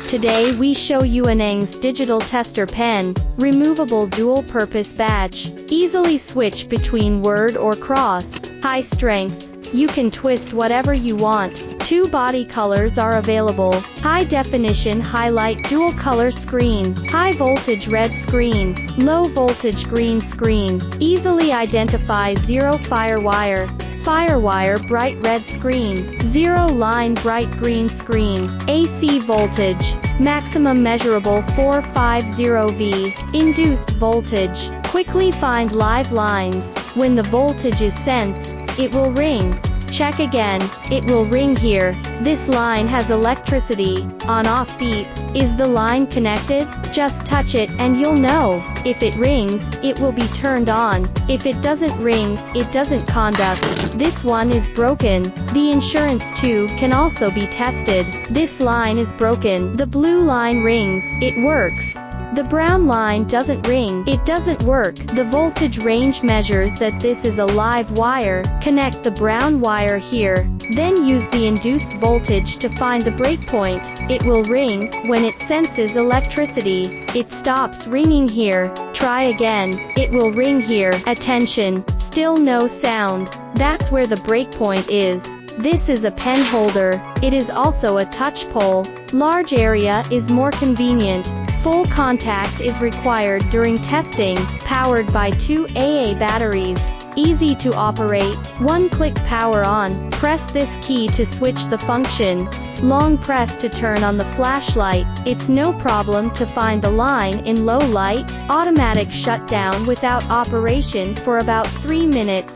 Today we show you ANENG's digital tester pen, removable dual-purpose batch, easily switch between word or cross, high strength. You can twist whatever you want. 2 body colors are available: high definition highlight dual color screen, high voltage red screen, low voltage green screen. Easily identify 0 firewire bright red screen, 0 line bright green screen. AC voltage, maximum measurable 450V. Induced voltage, quickly find live lines. When the voltage is sensed, it will ring. Check again, it will ring here. This line has electricity. On-off beep. Is the line connected? Just touch it and you'll know. If it rings, it will be turned on. If it doesn't ring, it doesn't conduct. This one is broken. The insurance too can also be tested. This line is broken. The blue line rings. It works. The brown line doesn't ring. It doesn't work. The voltage range measures that this is a live wire. Connect the brown wire here. Then use the induced voltage to find the breakpoint. It will ring when it senses electricity. It stops ringing here. Try again. It will ring here. Attention, still no sound. That's where the breakpoint is. This is a pen holder. It is also a touch pull. Large area is more convenient. Full contact is required during testing. Powered by 2 AA batteries. Easy to operate. One-click power on. Press this key to switch the function. Long press to turn on the flashlight. It's no problem to find the line in low light. Automatic shutdown without operation for about 3 minutes.